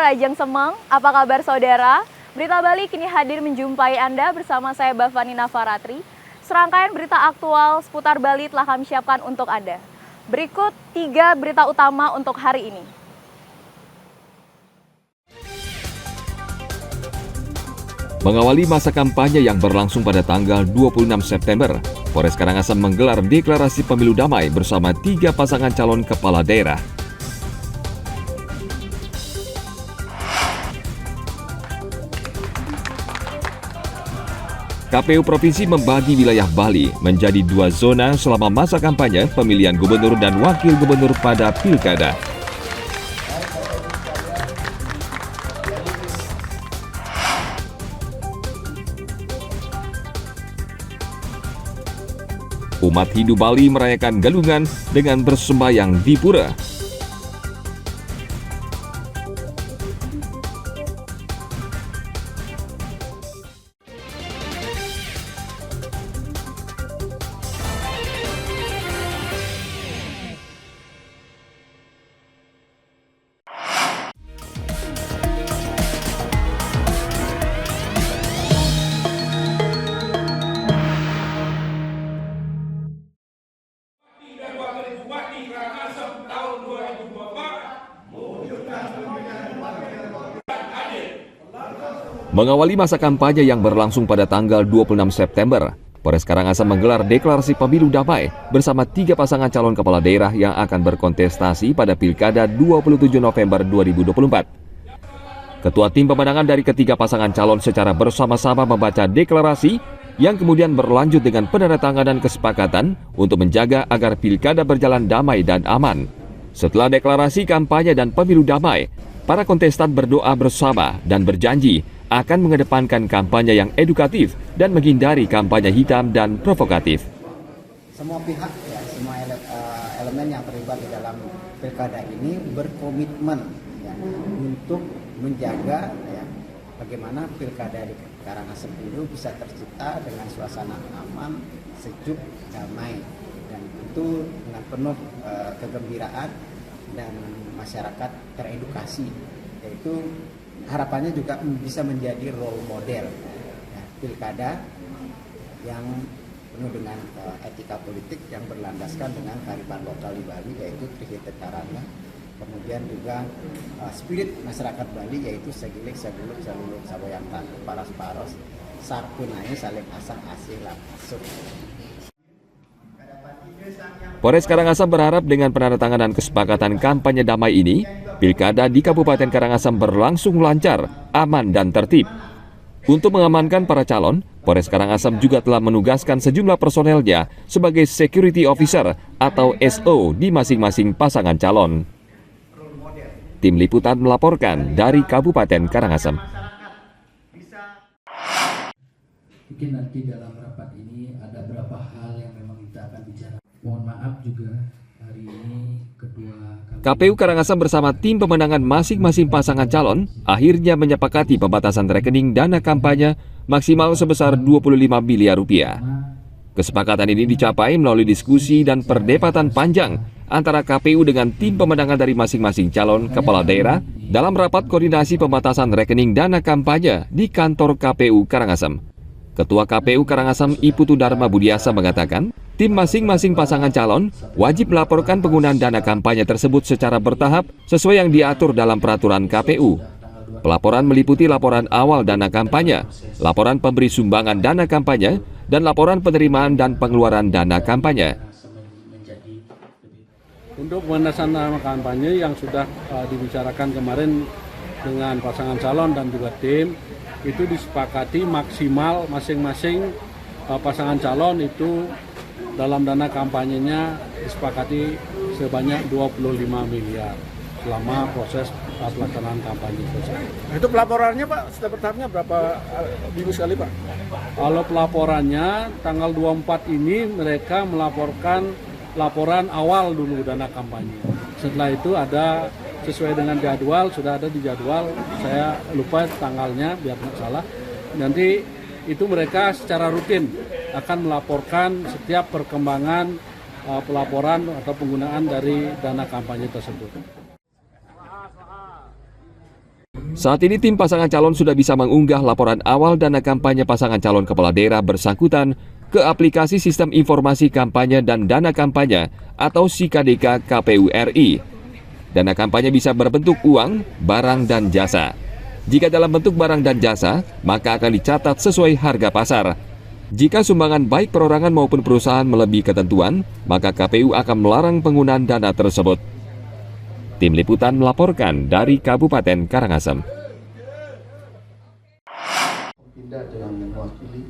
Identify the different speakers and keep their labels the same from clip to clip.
Speaker 1: Rajang Semeng, apa kabar saudara? Berita Bali kini hadir menjumpai Anda bersama saya Bavani Navaratri. Serangkaian berita aktual seputar Bali telah kami siapkan untuk Anda. Berikut 3 berita utama untuk hari ini.
Speaker 2: Mengawali masa kampanye yang berlangsung pada tanggal 26 September, Polres Karangasem menggelar deklarasi pemilu damai bersama 3 pasangan calon kepala daerah. KPU Provinsi membagi wilayah Bali menjadi 2 zona selama masa kampanye pemilihan gubernur dan wakil gubernur pada pilkada. Umat Hindu Bali merayakan Galungan dengan bersembahyang di pura. Mengawali masa kampanye yang berlangsung pada tanggal 26 September, Polres Karangasem menggelar deklarasi pemilu damai bersama 3 pasangan calon kepala daerah yang akan berkontestasi pada Pilkada 27 November 2024. Ketua tim pemenangan dari ketiga pasangan calon secara bersama-sama membaca deklarasi yang kemudian berlanjut dengan penandatanganan kesepakatan untuk menjaga agar Pilkada berjalan damai dan aman. Setelah deklarasi kampanye dan pemilu damai, para kontestan berdoa bersama dan berjanji akan mengedepankan kampanye yang edukatif dan menghindari kampanye hitam dan provokatif.
Speaker 3: Semua pihak, semua elemen yang terlibat di dalam pilkada ini berkomitmen untuk menjaga bagaimana pilkada di Karangasem itu bisa tercipta dengan suasana aman, sejuk, damai, dan itu dengan penuh kegembiraan dan masyarakat teredukasi, yaitu harapannya juga bisa menjadi role model pilkada yang penuh dengan etika politik yang berlandaskan dengan kearifan lokal di Bali, yaitu Trihite Karanga. Kemudian juga spirit masyarakat Bali, yaitu segilik, seguluk, saluluk, saboyang tantu, paras paros, sarpunai, saling asang asih lapasuk.
Speaker 2: Polres Karangasem berharap dengan penandatanganan kesepakatan kampanye damai ini, Pilkada di Kabupaten Karangasem berlangsung lancar, aman, dan tertib. Untuk mengamankan para calon, Polres Karangasem juga telah menugaskan sejumlah personelnya sebagai security officer atau SO di masing-masing pasangan calon. Tim Liputan melaporkan dari Kabupaten Karangasem.
Speaker 4: Mungkin nanti dalam rapat ini ada beberapa hal yang memang kita akan bicara. Mohon maaf juga hari ini
Speaker 2: KPU Karangasem bersama tim pemenangan masing-masing pasangan calon akhirnya menyepakati pembatasan rekening dana kampanye maksimal sebesar 25 miliar rupiah. Kesepakatan ini dicapai melalui diskusi dan perdebatan panjang antara KPU dengan tim pemenangan dari masing-masing calon kepala daerah dalam rapat koordinasi pembatasan rekening dana kampanye di kantor KPU Karangasem. Ketua KPU Karangasem Iputu Dharma Budiasa mengatakan, tim masing-masing pasangan calon wajib melaporkan penggunaan dana kampanye tersebut secara bertahap sesuai yang diatur dalam peraturan KPU. Pelaporan meliputi laporan awal dana kampanye, laporan pemberi sumbangan dana kampanye, dan laporan penerimaan dan pengeluaran dana kampanye.
Speaker 5: Untuk pembahasan dana kampanye yang sudah dibicarakan kemarin dengan pasangan calon dan juga tim, itu disepakati maksimal masing-masing pasangan calon itu dalam dana kampanyenya disepakati sebanyak 25 miliar selama proses pelaksanaan kampanye selesai.
Speaker 6: Itu pelaporannya Pak, setiap tahapnya berapa minggu sekali Pak?
Speaker 5: Kalau pelaporannya tanggal 24 ini mereka melaporkan laporan awal dulu dana kampanye. Setelah itu ada sesuai dengan jadwal, sudah ada di jadwal, saya lupa tanggalnya biar tidak salah. Nanti itu mereka secara rutin akan melaporkan setiap perkembangan pelaporan atau penggunaan dari dana kampanye tersebut.
Speaker 2: Saat ini tim pasangan calon sudah bisa mengunggah laporan awal dana kampanye pasangan calon kepala daerah bersangkutan ke aplikasi Sistem Informasi Kampanye dan Dana Kampanye atau SIKDK KPU RI. Dana kampanye bisa berbentuk uang, barang, dan jasa. Jika dalam bentuk barang dan jasa, maka akan dicatat sesuai harga pasar. Jika sumbangan baik perorangan maupun perusahaan melebihi ketentuan, maka KPU akan melarang penggunaan dana tersebut. Tim Liputan melaporkan dari Kabupaten Karangasem.
Speaker 7: Tidak dengan mewakili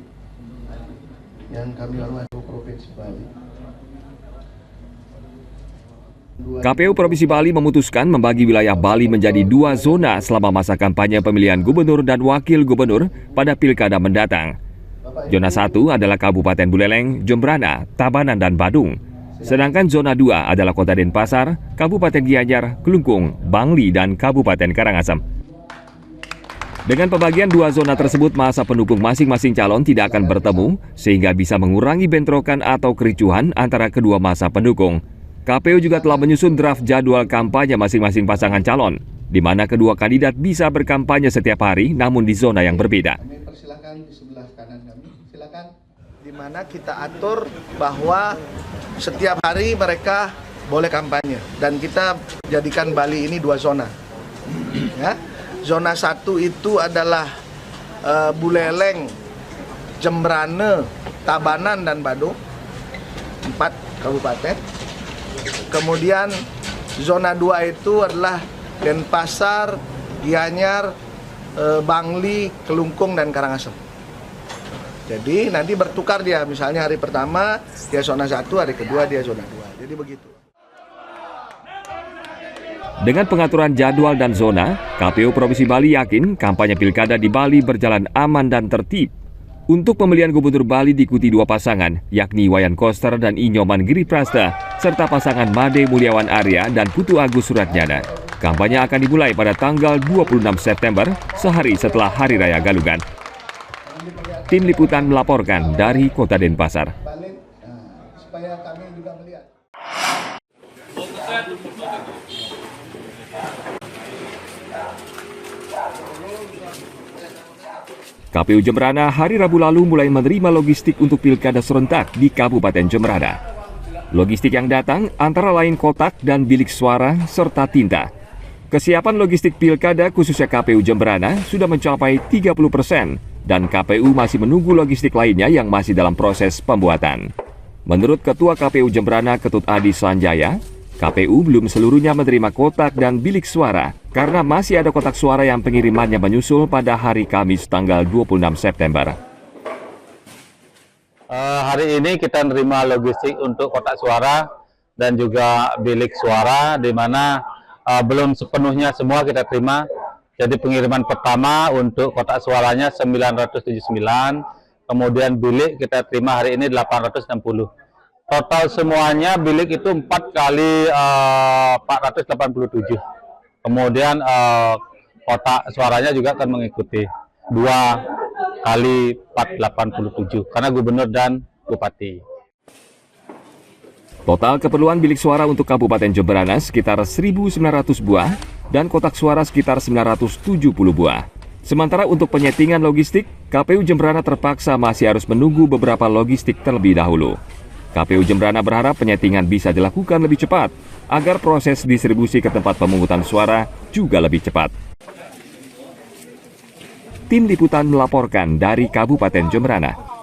Speaker 7: yang kami hormati Provinsi Bali.
Speaker 2: KPU Provinsi Bali memutuskan membagi wilayah Bali menjadi 2 zona selama masa kampanye pemilihan gubernur dan wakil gubernur pada pilkada mendatang. Zona 1 adalah Kabupaten Buleleng, Jembrana, Tabanan, dan Badung. Sedangkan zona 2 adalah Kota Denpasar, Kabupaten Gianyar, Kelungkung, Bangli, dan Kabupaten Karangasem. Dengan pembagian 2 zona tersebut, masa pendukung masing-masing calon tidak akan bertemu, sehingga bisa mengurangi bentrokan atau kericuhan antara kedua masa pendukung. KPU juga telah menyusun draft jadwal kampanye masing-masing pasangan calon, di mana kedua kandidat bisa berkampanye setiap hari, namun di zona yang berbeda.
Speaker 7: Kami persilakan di sebelah kanan kami, silakan. Di mana kita atur bahwa setiap hari mereka boleh kampanye dan kita jadikan Bali ini 2 zona. Ya. Zona 1 itu adalah Buleleng, Jembrana, Tabanan, dan Badung, 4 kabupaten. Kemudian zona 2 itu adalah Denpasar, Gianyar, Bangli, Kelungkung, dan Karangasem. Jadi nanti bertukar dia, misalnya hari pertama dia zona 1, hari kedua dia zona 2. Jadi begitu.
Speaker 2: Dengan pengaturan jadwal dan zona, KPU Provinsi Bali yakin kampanye pilkada di Bali berjalan aman dan tertib. Untuk pemilihan gubernur Bali diikuti 2 pasangan, yakni Wayan Koster dan Inyoman Giriprasta, serta pasangan Made Mulyawan Arya dan Putu Agus Suratnyana. Kampanye akan dimulai pada tanggal 26 September, sehari setelah Hari Raya Galungan. Tim Liputan melaporkan dari Kota Denpasar.
Speaker 7: Supaya kami juga melihat.
Speaker 2: KPU Jembrana hari Rabu lalu mulai menerima logistik untuk pilkada serentak di Kabupaten Jembrana. Logistik yang datang antara lain kotak dan bilik suara serta tinta. Kesiapan logistik pilkada khususnya KPU Jembrana sudah mencapai 30%. Dan KPU masih menunggu logistik lainnya yang masih dalam proses pembuatan. Menurut Ketua KPU Jembrana Ketut Adi Sanjaya, KPU belum seluruhnya menerima kotak dan bilik suara karena masih ada kotak suara yang pengirimannya menyusul pada hari Kamis tanggal 26 September.
Speaker 8: Hari ini kita menerima logistik untuk kotak suara dan juga bilik suara, di mana belum sepenuhnya semua kita terima. Jadi pengiriman pertama untuk kotak suaranya 979, kemudian bilik kita terima hari ini 860. Total semuanya bilik itu 4 kali 487. Kemudian kotak suaranya juga akan mengikuti 2 kali 487 karena gubernur dan bupati.
Speaker 2: Total keperluan bilik suara untuk Kabupaten Jembrana sekitar 1.900 buah dan kotak suara sekitar 970 buah. Sementara untuk penyetingan logistik, KPU Jembrana terpaksa masih harus menunggu beberapa logistik terlebih dahulu. KPU Jembrana berharap penyetingan bisa dilakukan lebih cepat agar proses distribusi ke tempat pemungutan suara juga lebih cepat. Tim Liputan melaporkan dari Kabupaten Jembrana.